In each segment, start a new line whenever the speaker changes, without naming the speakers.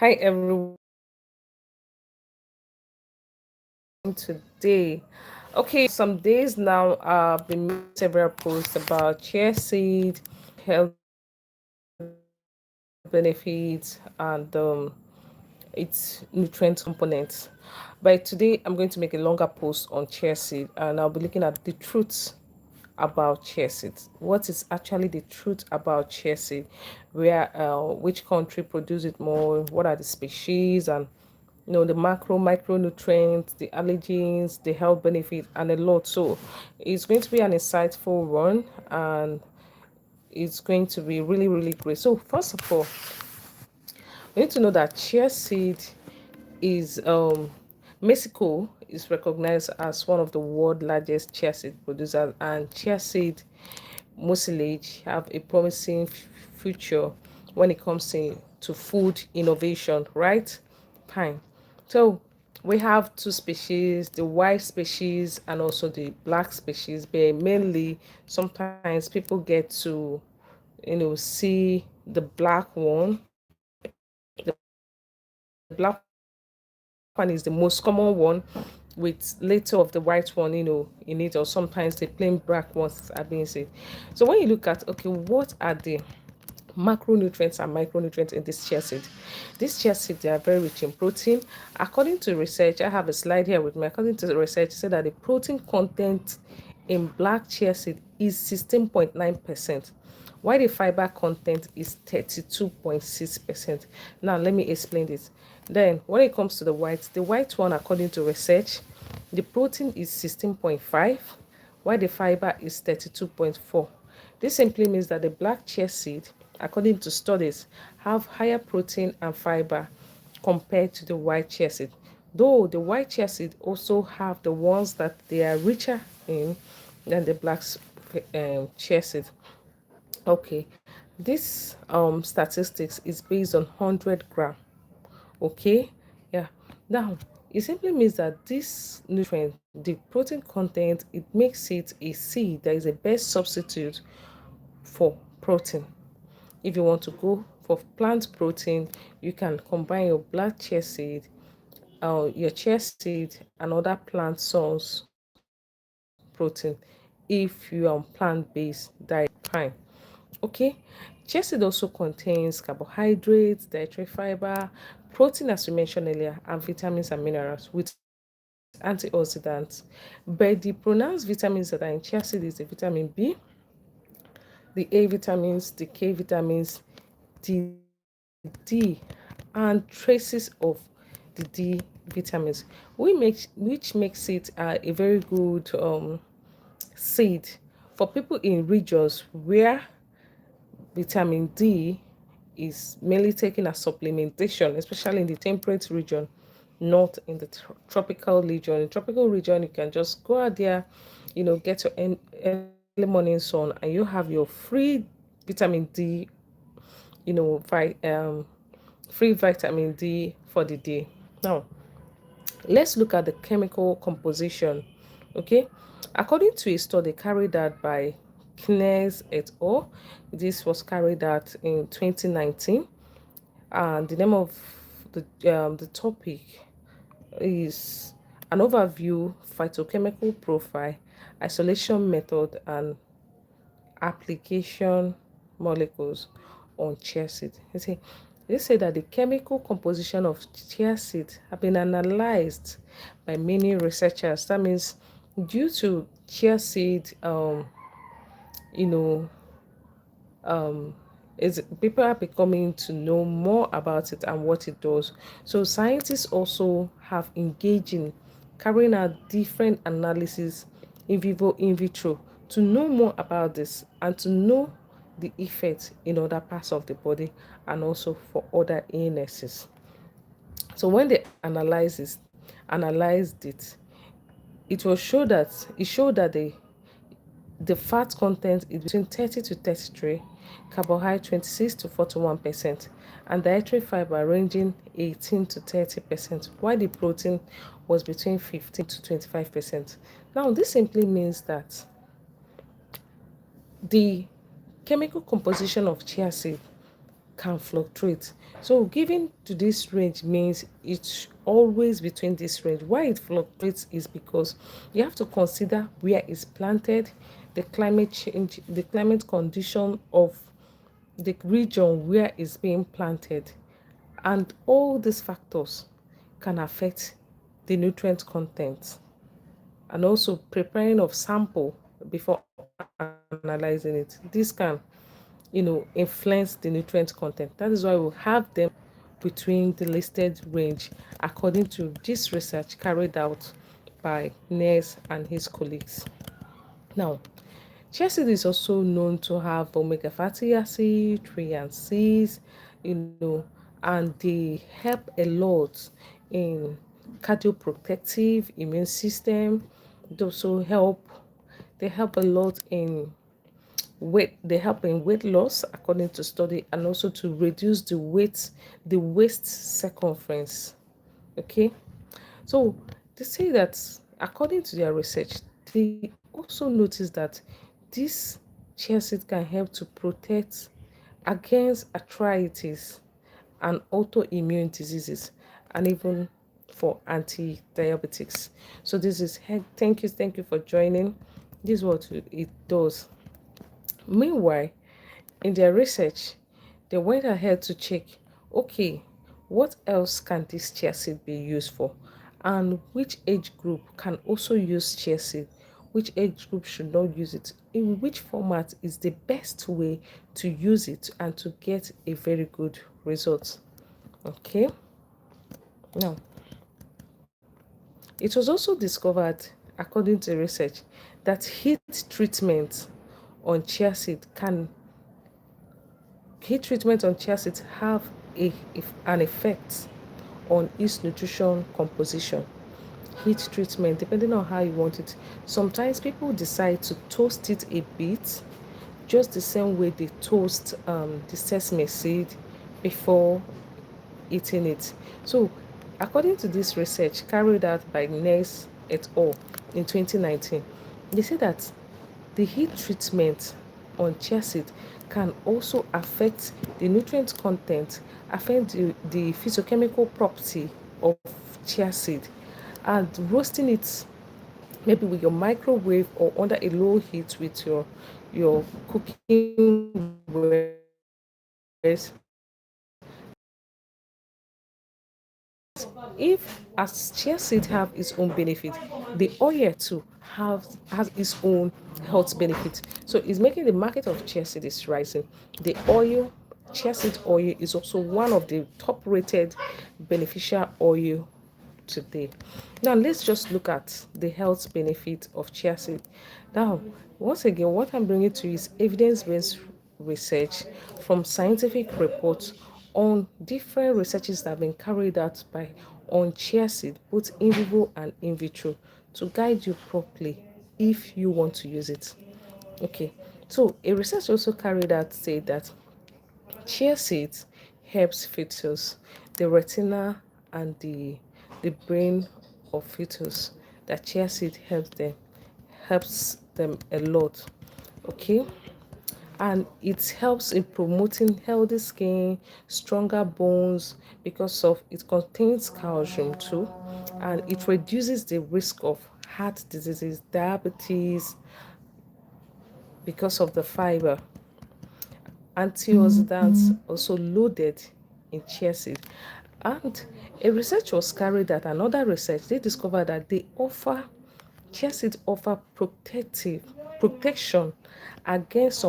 Hi everyone, today. Okay, some days now I've been making several posts about chia seed, health benefits, and its nutrient components. But today I'm going to make a longer post on chia seed, and I'll be looking at the truths about chia seed. What is actually the truth about chia seed? Where, which country produce it more? What are the species and the macro micronutrients, the allergens, the health benefits, and a lot. So it's going to be an insightful one, and it's going to be really really great. So first of all, we need to know that chia seed is Mexico is recognized as one of the world largest chia seed producers, and chia seed mucilage have a promising future when it comes to food innovation, right? Fine. So we have two species, the white species and also the black species, but mainly sometimes people get to see the black one. The black one is the most common one with little of the white one, in it, or sometimes the plain black ones are being seen. So when you look at, okay, what are the macronutrients and micronutrients in this chia seed? This chia seed, they are very rich in protein. According to research, I have a slide here with me. According to the research, it said that the protein content in black chia seed is 16.9%, while the fiber content is 32.6%. Now let me explain this. Then when it comes to the white one, according to research, the protein is 16.5, while the fiber is 32.4. This simply means that the black chia seed, according to studies, have higher protein and fiber compared to the white chia seed. Though the white chia seed also have the ones that they are richer in than the black chia seed. Okay, this statistics is based on 100 gram. Okay, yeah. Now it simply means that this nutrient, the protein content, it makes it a seed that is the best substitute for protein. If you want to go for plant protein, you can combine your black chia seed, your chia seed, and other plant source protein if you are on plant-based diet. Fine. Okay, chia seed also contains carbohydrates, dietary fiber, protein, as we mentioned earlier, and vitamins and minerals with antioxidants. But the pronounced vitamins that are in chia seed is the vitamin B, the A vitamins, the K vitamins, the D, and traces of the D vitamins, which makes it a very good seed for people in regions where vitamin D is mainly taken as supplementation, especially in the temperate region, not in the tropical region. In tropical region, you can just go out there, get your early morning sun, and you have your free vitamin D, you know, vi- um, free vitamin D for the day. Now, let's look at the chemical composition. Okay, according to a study carried out by Kines et al., this was carried out in 2019, and the name of the topic is an overview, phytochemical profile, isolation method, and application molecules on chia seed. You see, they say that the chemical composition of chia seed have been analyzed by many researchers. That means due to chia seed, you know, is people are becoming to know more about it and what it does. So scientists also have engaged in carrying out different analysis in vivo, in vitro, to know more about this and to know the effects in other parts of the body and also for other illnesses. So when they analyzed it, it showed that the fat content is between 30 to 33, carbohydrate 26 to 41%, and dietary fiber ranging 18 to 30%, while the protein was between 15 to 25%. Now, this simply means that the chemical composition of chia seed can fluctuate. So giving to this range means it's always between this range. Why it fluctuates is because you have to consider where it's planted, the climate change, the climate condition of the region where it's being planted, and all these factors can affect the nutrient content, and also preparing of sample before analyzing it. This can, influence the nutrient content. That is why we have them between the listed range according to this research carried out by Ness and his colleagues. Now, chia seed is also known to have omega fatty acid, 3 and 6, you know, and they help a lot in cardioprotective immune system. They also help a lot in weight loss according to study, and also to reduce the waist circumference. Okay, so they say that according to their research, they also notice that this chia seed can help to protect against arthritis and autoimmune diseases, and even for anti-diabetics. So this is thank you for joining. This is what it does. Meanwhile, in their research, they went ahead to check, okay, what else can this chia seed be used for? And which age group can also use chia seed? Which age group should not use it? In which format is the best way to use it and to get a very good result? Okay, now it was also discovered, according to research, that heat treatment on chia seed can heat treatment on chia seeds have an effect on its nutrition composition. Heat treatment, depending on how you want it. Sometimes people decide to toast it a bit, just the same way they toast the sesame seed before eating it. So, according to this research carried out by Ness et al. In 2019, they say that the heat treatment on chia seed can also affect the nutrient content, affect the physiochemical property of chia seed, and roasting it maybe with your microwave or under a low heat with your cooking wares if as chia seed have its own benefit, the oil too has its own health benefit. So it's making the market of chia seed is rising. The oil, chia seed oil, is also one of the top rated beneficial oil today. Now let's just look at the health benefit of chia seed. Now, once again, what I'm bringing to you is evidence-based research from scientific reports on different researches that have been carried out by on chia seed, both in vivo and in vitro, to guide you properly if you want to use it. Okay, so a research also carried out said that chia seeds helps fetus, the retina and the brain of fetus. That chia seed helps them a lot. Okay, and it helps in promoting healthy skin, stronger bones, because of it contains calcium too, and it reduces the risk of heart diseases, diabetes, because of the fiber. Antioxidants also loaded in chia seed. And a research was carried out, another research, they discovered that chia seeds offer protection against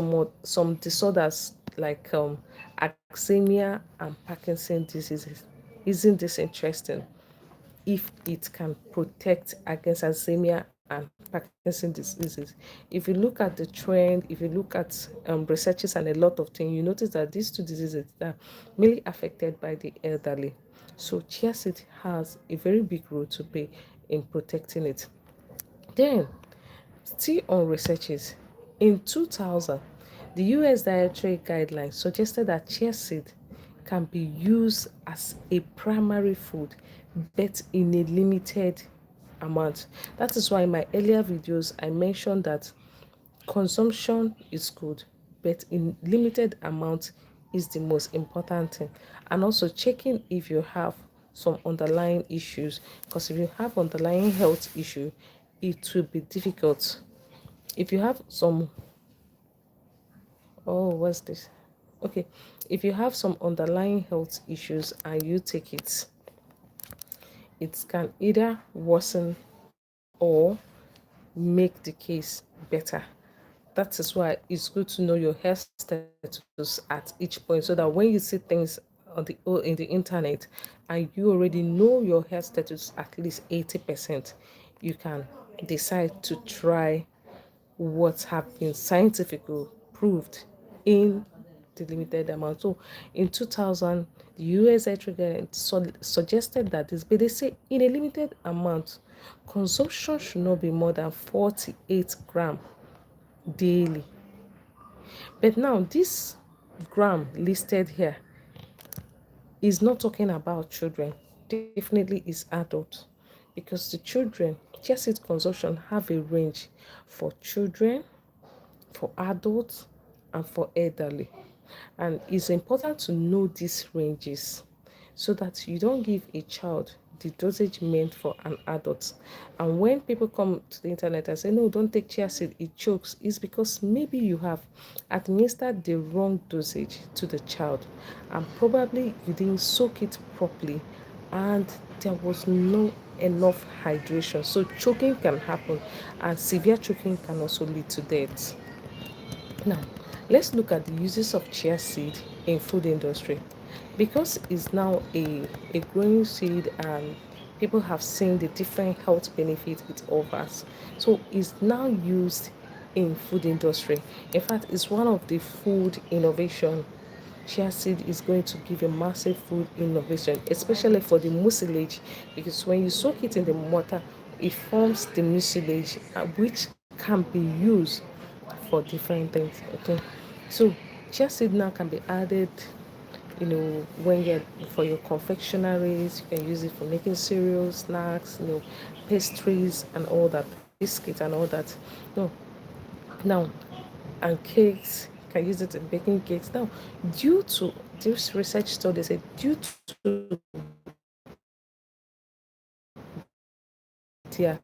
some disorders like axemia and Parkinson diseases. Isn't this interesting? If it can protect against Alzheimer and Parkinson diseases. If you look at the trend, if you look at researches and a lot of things, you notice that these two diseases are mainly affected by the elderly. So chia seed has a very big role to play in protecting it. Then, still on researches, in 2000, the US dietary guidelines suggested that chia seed can be used as a primary food, but in a limited amount. That is why in my earlier videos I mentioned that consumption is good, but in limited amount is the most important thing. And also checking if you have some underlying issues, because if you have underlying health issue, it will be difficult. If you have some, oh, what's this? Okay, if you have some underlying health issues and you take it can either worsen or make the case better. That is why it's good to know your health status at each point, so that when you see things in the internet and you already know your health status at least 80%, you can decide to try what have been scientifically proved in the limited amount. So in 2000, the US Trigger suggested that this, but they say in a limited amount, consumption should not be more than 48 gram daily. But now this gram listed here is not talking about children, definitely is adult, because the children chia seed consumption have a range for children, for adults, and for elderly. And it's important to know these ranges so that you don't give a child the dosage meant for an adult. And when people come to the internet and say, no, don't take chia seed, it chokes, it's because maybe you have administered the wrong dosage to the child, and probably you didn't soak it properly, and there was no enough hydration. So choking can happen, and severe choking can also lead to death. Now, let's look at the uses of chia seed in food industry. Because it's now a growing seed and people have seen the different health benefits it offers. So it's now used in food industry. In fact, it's one of the food innovation. Chia seed is going to give a massive food innovation, especially for the mucilage, because when you soak it in the water, it forms the mucilage, which can be used for different things. Okay, so chia seed now can be added, when you're for your confectionaries. You can use it for making cereals, snacks, pastries and all that, biscuits and all that. No, now, and cakes, you can use it in baking cakes. Now, due to this research study said, due to their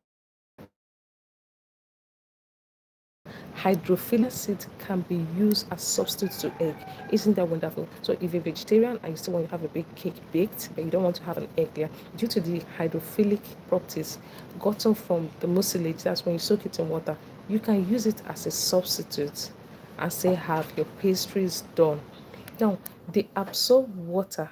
hydrophilic acid can be used as substitute to egg. Isn't that wonderful? So if you're vegetarian and you still want to have a big cake baked, but you don't want to have an egg there, due to the hydrophilic properties gotten from the mucilage, that's when you soak it in water, you can use it as a substitute and say have your pastries done. Now, they absorb water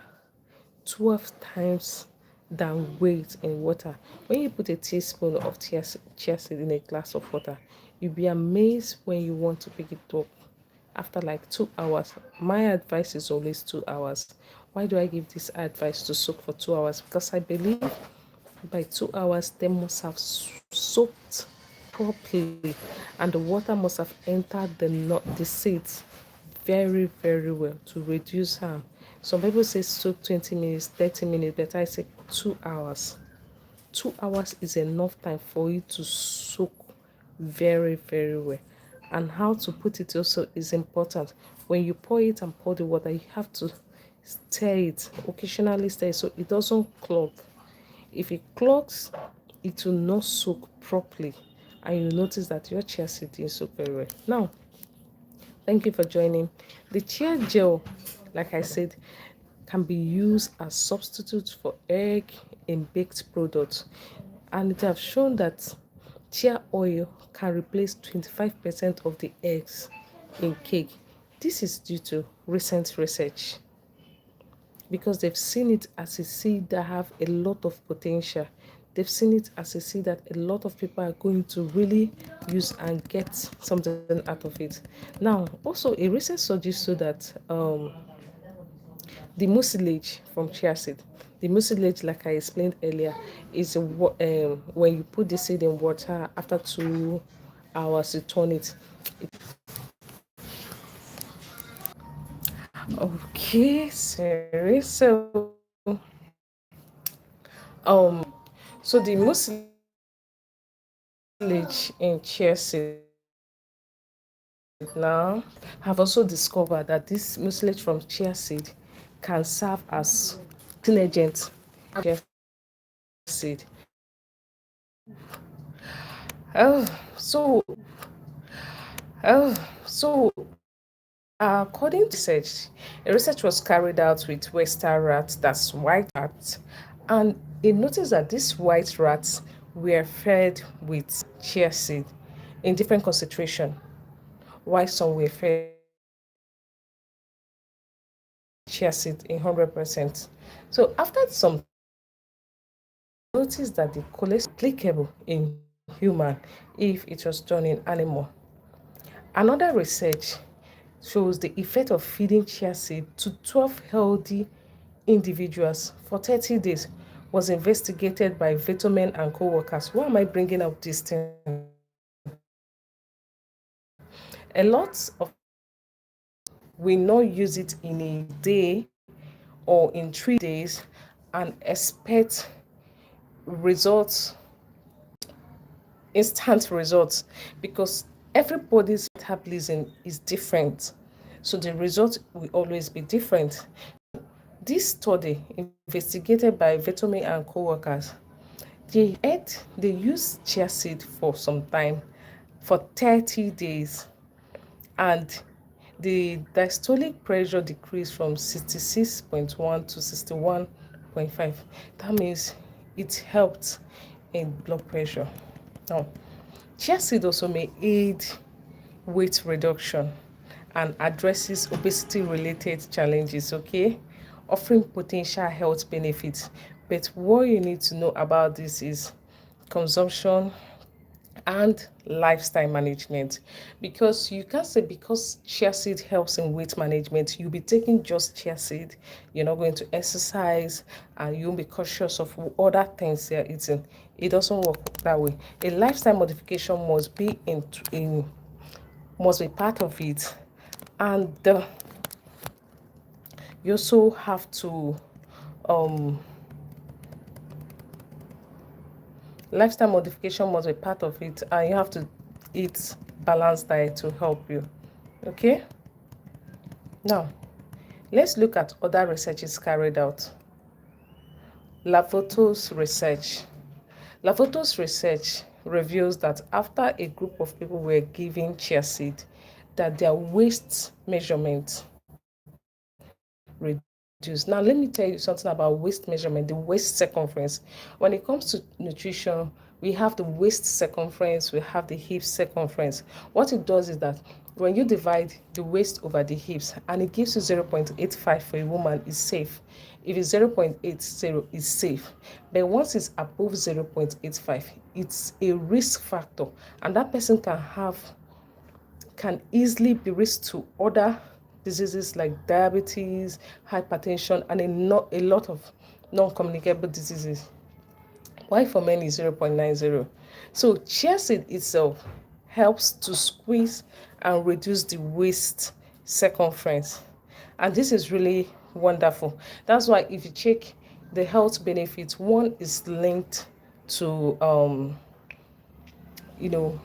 12 times than weight in water. When you put a teaspoon of chia seed in a glass of water, you'll be amazed when you want to pick it up after like 2 hours. My advice is always 2 hours. Why do I give this advice to soak for 2 hours? Because I believe by 2 hours they must have soaked properly, and the water must have entered the seeds very very well to reduce harm. Some people say soak 20 minutes, 30 minutes, but I say 2 hours. 2 hours is enough time for it to soak very very well. And how to put it also is important. When you pour it and pour the water, you have to stir it, occasionally stir it so it doesn't clog. If it clogs, it will not soak properly, and you notice that your chia seed didn't soak very well. Now, thank you for joining. The chia gel, like I said, can be used as substitute for egg in baked products, and it have shown that chia oil can replace 25% of the eggs in cake. This is due to recent research, because they've seen it as a seed that have a lot of potential. They've seen it as a seed that a lot of people are going to really use and get something out of it. Now, also a recent study showed that the mucilage from chia seed, the mucilage, like I explained earlier, is when you put the seed in water after 2 hours, you turn it. Okay, sorry. So the mucilage in chia seed now have also discovered that this mucilage from chia seed can serve as clean agent. Chia seed. Oh, so so according to research, a research was carried out with Western rats, that's white rats, and it noticed that these white rats were fed with chia seed in different concentration, while some were fed chia seed in 100%. So after some noticed that the cholesterol applicable in human if it was done in animal. Another research shows the effect of feeding chia seed to 12 healthy individuals for 30 days was investigated by Vitamin and co-workers. Why am I bringing up this thing? A lot of we not use it in a day or in 3 days and expect results, instant results, because everybody's metabolism is different. So the result will always be different. This study, investigated by Vitomi and co-workers, they used chia seed for some time, for 30 days, and the diastolic pressure decreased from 66.1 to 61.5. That means it helped in blood pressure. Now, chia seed also may aid weight reduction and addresses obesity related challenges, okay, offering potential health benefits. But what you need to know about this is consumption and lifestyle management, because you can't say because chia seed helps in weight management you'll be taking just chia seed, you're not going to exercise, and you'll be cautious of other things you're eating. It doesn't work that way. A lifestyle modification must be part of it, and you also have to lifestyle modification must be part of it, and you have to eat balanced diet to help you. Okay, now let's look at other researches carried out. Lavoto's research. Lavoto's research reveals that after a group of people were given chia seed, that their waist measurement reduced. Now, let me tell you something about waist measurement, the waist circumference. When it comes to nutrition, we have the waist circumference, we have the hip circumference. What it does is that when you divide the waist over the hips and it gives you 0.85 for a woman, is safe. If it's 0.80, it's safe. But once it's above 0.85, it's a risk factor, and that person can easily be risk to other diseases like diabetes, hypertension, and a lot of non-communicable diseases. Why for men is 0.90. So chia seed itself helps to squeeze and reduce the waist circumference. And this is really wonderful. That's why if you check the health benefits, one is linked to you know,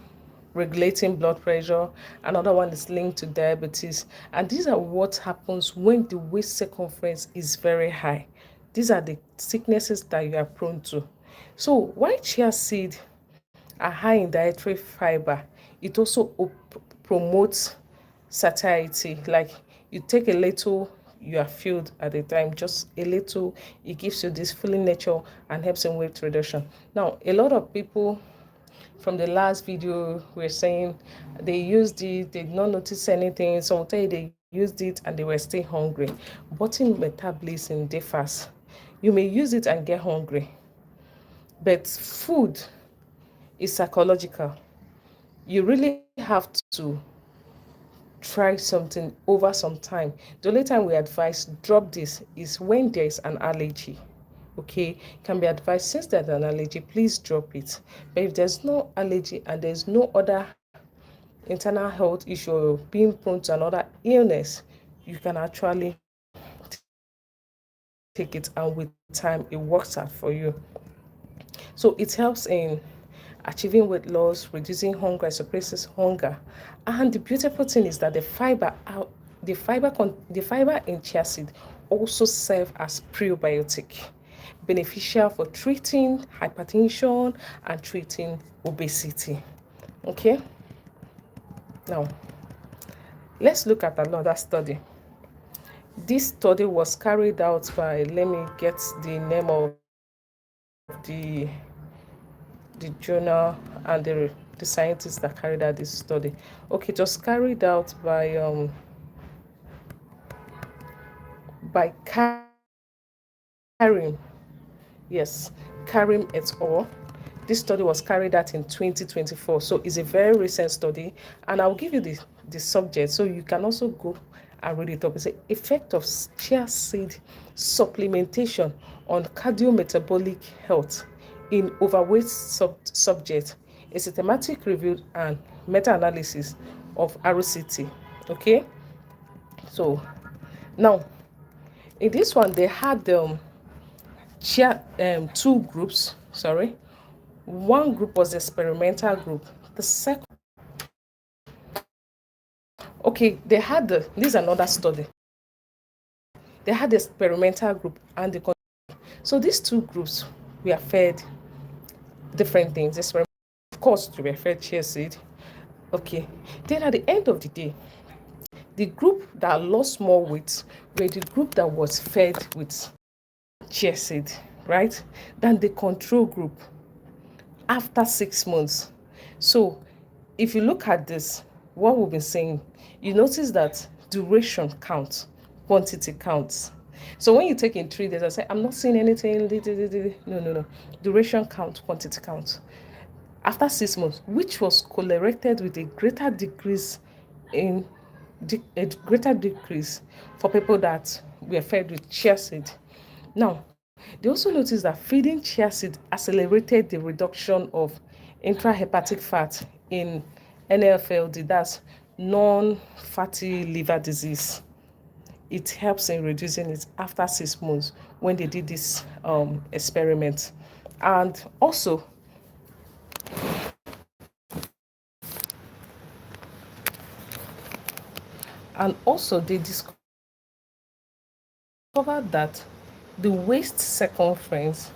regulating blood pressure. Another one is linked to diabetes. And these are what happens when the waist circumference is very high. These are the sicknesses that you are prone to. So while chia seed are high in dietary fiber, it also promotes satiety. Like you take a little, you are filled at a time, just a little, it gives you this filling nature and helps in weight reduction. Now, a lot of people from the last video were saying they used it, they did not notice anything. Some will tell you they used it and they were still hungry. Body metabolism differs. You may use it and get hungry, but food is psychological. You really have to try something over some time. The only time we advise drop this is when there is an allergy. Okay, can be advised since there's an allergy, please drop it. But if there's no allergy and there's no other internal health issue or being prone to another illness, you can actually take it, and with time it works out for you. So it helps in achieving weight loss, reducing hunger, it suppresses hunger. And the beautiful thing is that the fiber in chia seed also serve as prebiotic, beneficial for treating hypertension and treating obesity. Okay, now let's look at another study. This study was carried out by, let me get the name of the journal and the scientists that carried out this study. Okay, it was carried out by Karim. Yes, Karim et al. This study was carried out in 2024, so it's a very recent study, and I'll give you the subject so you can also go and read it up. It's the effect of chia seed supplementation on cardiometabolic health in overweight subjects, a systematic review and meta-analysis of RCT. Okay, so now in this one they had two groups. Sorry, one group was the experimental group. The second, okay, they had this is another study. They had the experimental group and the so these two groups were fed different things. Of course, to be fed chia seed. Okay, then at the end of the day, the group that lost more weight were the group that was fed with chia seed, right? Than the control group after 6 months. So if you look at this, what we've been saying, you notice that duration counts, quantity counts. So when you take in 3 days, I say, I'm not seeing anything. No. Duration count, quantity count. After 6 months, which was correlated with a greater decrease in a greater decrease for people that were fed with chia seed. Now, they also noticed that feeding chia seed accelerated the reduction of intrahepatic fat in NFLD, that's non-fatty liver disease. It helps in reducing it after 6 months when they did this experiment. And also, they discovered that the waist circumference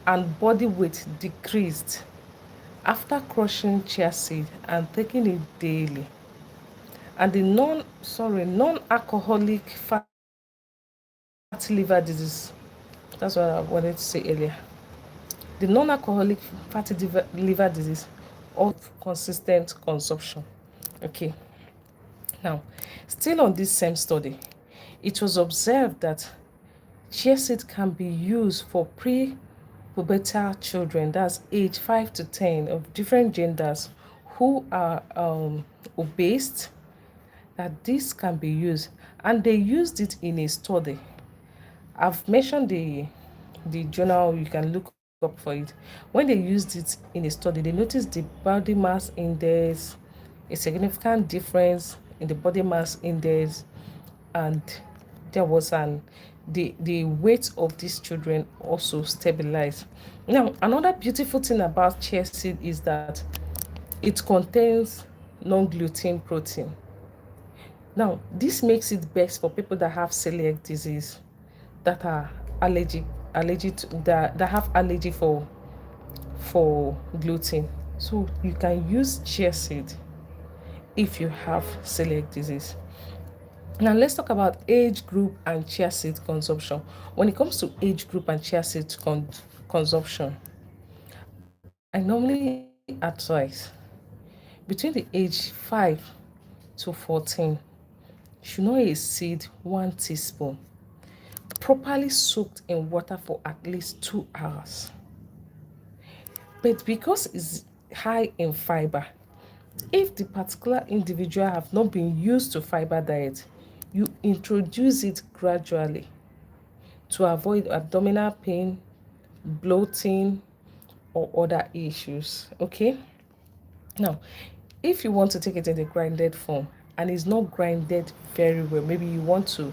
and body weight decreased after crushing chia seed and taking it daily. And the non-alcoholic fatty liver disease, that's what I wanted to say earlier. The non-alcoholic fatty liver disease of consistent consumption. Okay, now still on this same study, it was observed that chia seed can be used for pre-pubertal children, that's age 5 to 10, of different genders who are obese, that this can be used. And they used it in a study. I've mentioned the journal, you can look up for it. When they used it in a study, they noticed the body mass index, a significant difference in the body mass index, and there was the weight of these children also stabilized. Now, another beautiful thing about chia seed is that it contains non-gluten protein. Now, this makes it best for people that have celiac disease, that are allergic to, that have allergy for gluten. So you can use chia seed if you have celiac disease. Now let's talk about age group and chia seed consumption. When it comes to age group and chia seed consumption, I normally advise between the age 5 to 14 should not exceed 1 teaspoon, properly soaked in water for at least 2 hours. But because it's high in fiber, if the particular individual have not been used to fiber diet, you introduce it gradually to avoid abdominal pain, bloating, or other issues. Okay, now if you want to take it in the grinded form and it's not grinded very well, maybe you want to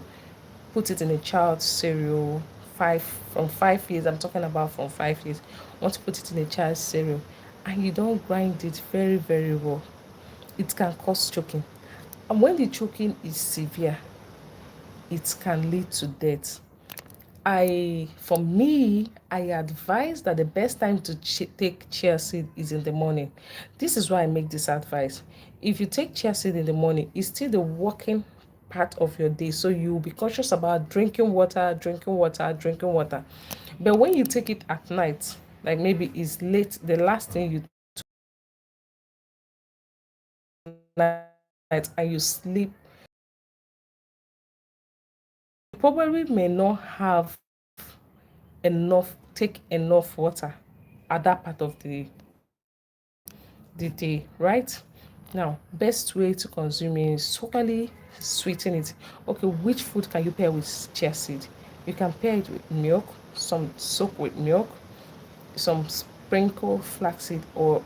put it in a child's cereal, from 5 years, I'm talking about from 5 years, want to put it in a child's cereal and you don't grind it very, very well, it can cause choking. And when the choking is severe, it can lead to death. For me, I advise that the best time to take chia seed is in the morning. This is why I make this advice. If you take chia seed in the morning, it's still the working part of your day. So you'll be conscious about drinking water, drinking water, drinking water. But when you take it at night, like maybe it's late, the last thing you night and you sleep, you probably may not have take enough water at that part of the day, right? Now, best way to consume it is totally sweeten it. Okay, which food can you pair with chia seed? You can pair it with milk, some soak with milk, some sprinkle flaxseed or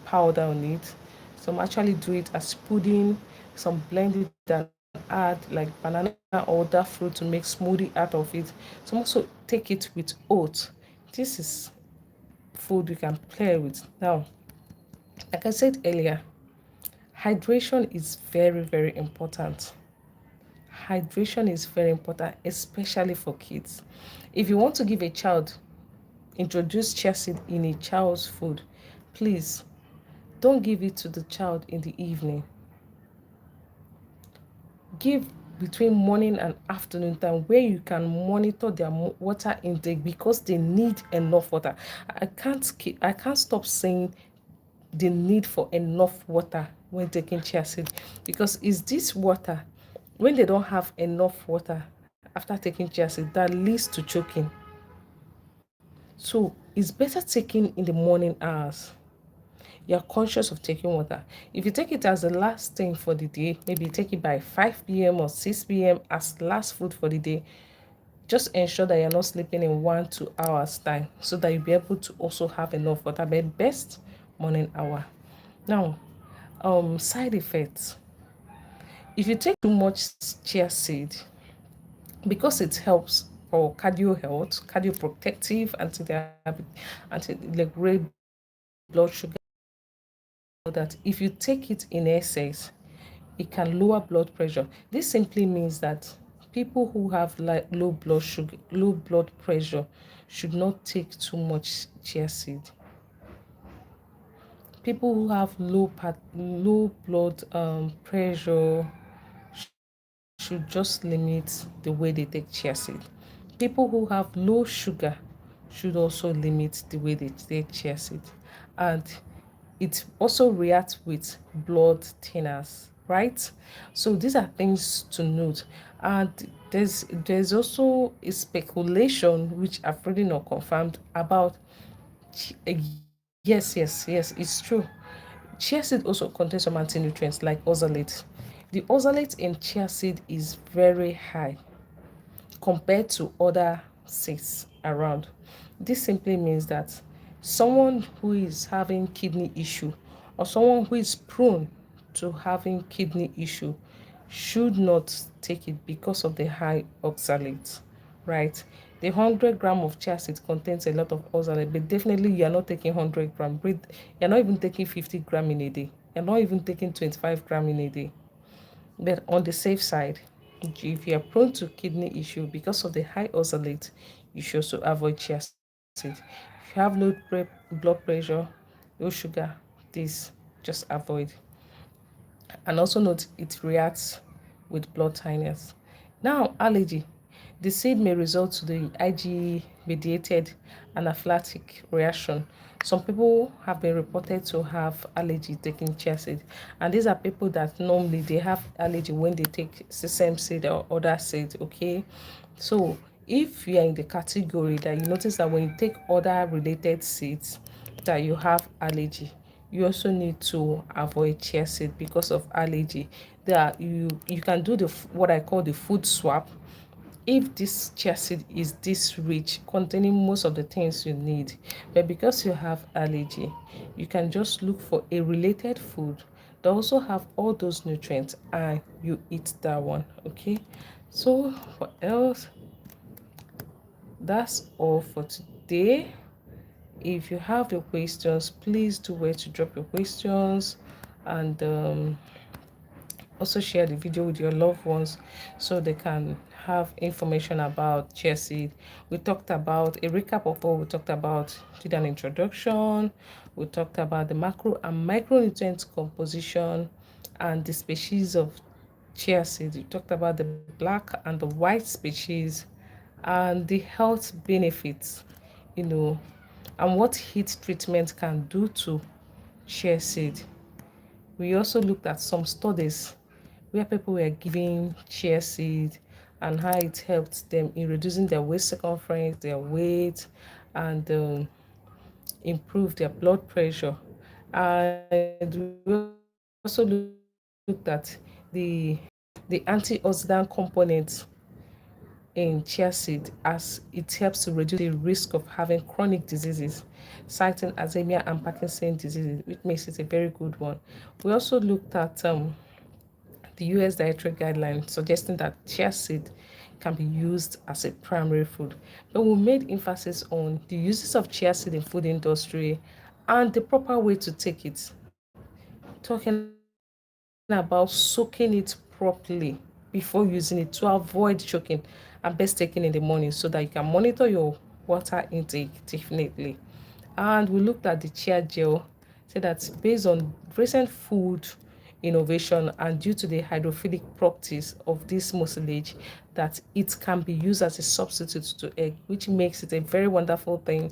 powder on it. Some actually do it as pudding, some blend it and add like banana or other fruit to make smoothie out of it. Some also take it with oats. This is food you can play with. Now, like I said earlier, hydration is very, very important. Hydration is very important, especially for kids. If you want to give a child, introduce chia seed in a child's food, please don't give it to the child in the evening. Give between morning and afternoon time where you can monitor their water intake because they need enough water. I can't stop saying the need for enough water when taking chia seed, because it's this water, when they don't have enough water after taking chia seed, that leads to choking. So it's better taking in the morning hours. You're conscious of taking water. If you take it as the last thing for the day, maybe take it by 5 p.m. or 6 p.m. as last food for the day, just ensure that you're not sleeping in 1 2 hours time so that you'll be able to also have enough water. But best morning hour. Now, side effects. If you take too much chia seed, because it helps for cardio health, cardioprotective, anti-regulate blood sugar, that if you take it in excess, it can lower blood pressure. This simply means that people who have like low blood sugar, low blood pressure should not take too much chia seed. People who have low blood pressure should just limit the way they take chia seed. People who have low sugar should also limit the way they take chia seed. And it also reacts with blood thinners, right? So these are things to note. And there's also a speculation which I've really not confirmed about. uh, yes, it's true. Chia seed also contains some anti-nutrients like oxalate. The oxalate in chia seed is very high compared to other seeds around. This simply means that someone who is having kidney issue or someone who is prone to having kidney issue should not take it because of the high oxalate, right? The 100 gram of chia seed contains a lot of oxalate, but definitely you're not taking 100 gram. You're not even taking 50 gram in a day. You're not even taking 25 gram in a day. But on the safe side, if you are prone to kidney issue because of the high oxalate, you should also avoid chia seed. If you have low blood pressure, low sugar, this just avoid. And also note it reacts with blood thinners. Now, allergy. The seed may result to the IgE mediated anaphylactic reaction. Some people have been reported to have allergy taking chia seed, and these are people that normally they have allergy when they take sesame seed or other seeds. Okay, so if you are in the category that you notice that when you take other related seeds that you have allergy, you also need to avoid chia seed because of allergy. You can do what I call the food swap. If this chia seed is this rich, containing most of the things you need, but because you have allergy, you can just look for a related food that also have all those nutrients and you eat that one. Okay, so what else? That's all for today. If you have your questions, please do where to drop your questions, and also share the video with your loved ones so they can have information about chia seed. We talked about a recap of what we talked about, did an introduction. We talked about the macro and micronutrient composition and the species of chia seed. We talked about the black and the white species and the health benefits, you know, and what heat treatment can do to chia seed. We also looked at some studies where people were giving chia seed and how it helped them in reducing their waist circumference, their weight, and improve their blood pressure. And we also looked at the the antioxidant component in chia seed as it helps to reduce the risk of having chronic diseases, citing Alzheimer and Parkinson's diseases, which makes it a very good one. We also looked at the US dietary guidelines suggesting that chia seed can be used as a primary food. But we made emphasis on the uses of chia seed in food industry and the proper way to take it. Talking about soaking it properly before using it to avoid choking, and best taking in the morning so that you can monitor your water intake definitely. And we looked at the chia gel, said that based on recent food innovation and due to the hydrophilic properties of this mucilage, that it can be used as a substitute to egg, which makes it a very wonderful thing,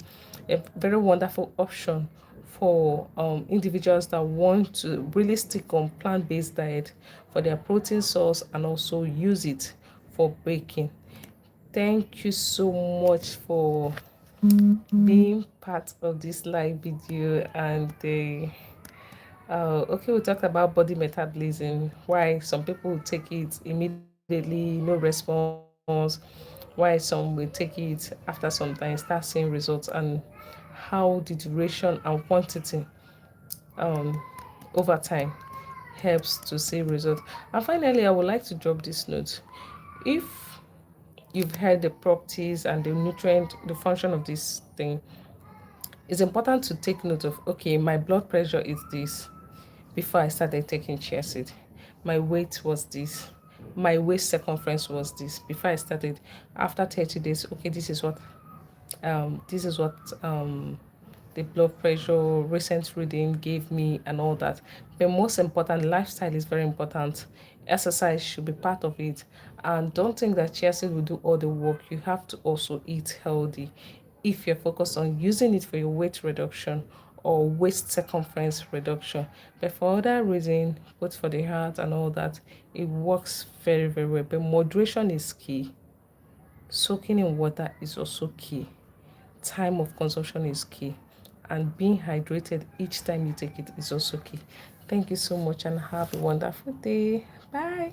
a very wonderful option for individuals that want to really stick on plant-based diet for their protein source and also use it for baking. Thank you so much for being part of this live video. And okay, we talked about body metabolism, why some people will take it immediately, no response, why some will take it after some time, start seeing results, and how the duration and quantity um, over time helps to see results. And finally, I would like to drop this note. If you've heard the properties and the nutrient, the function of this thing, it's important to take note of, okay, my blood pressure is this before I started taking chia seed. My weight was this. My waist circumference was this before I started. After 30 days, okay, this is what the blood pressure recent reading gave me and all that. But most important, lifestyle is very important. Exercise should be part of it. And don't think that chia seed will do all the work. You have to also eat healthy if you're focused on using it for your weight reduction or waist circumference reduction. But for other reasons, both for the heart and all that, it works very, very well. But moderation is key. Soaking in water is also key. Time of consumption is key, and being hydrated each time you take it is also key. Thank you so much and have a wonderful day. Bye.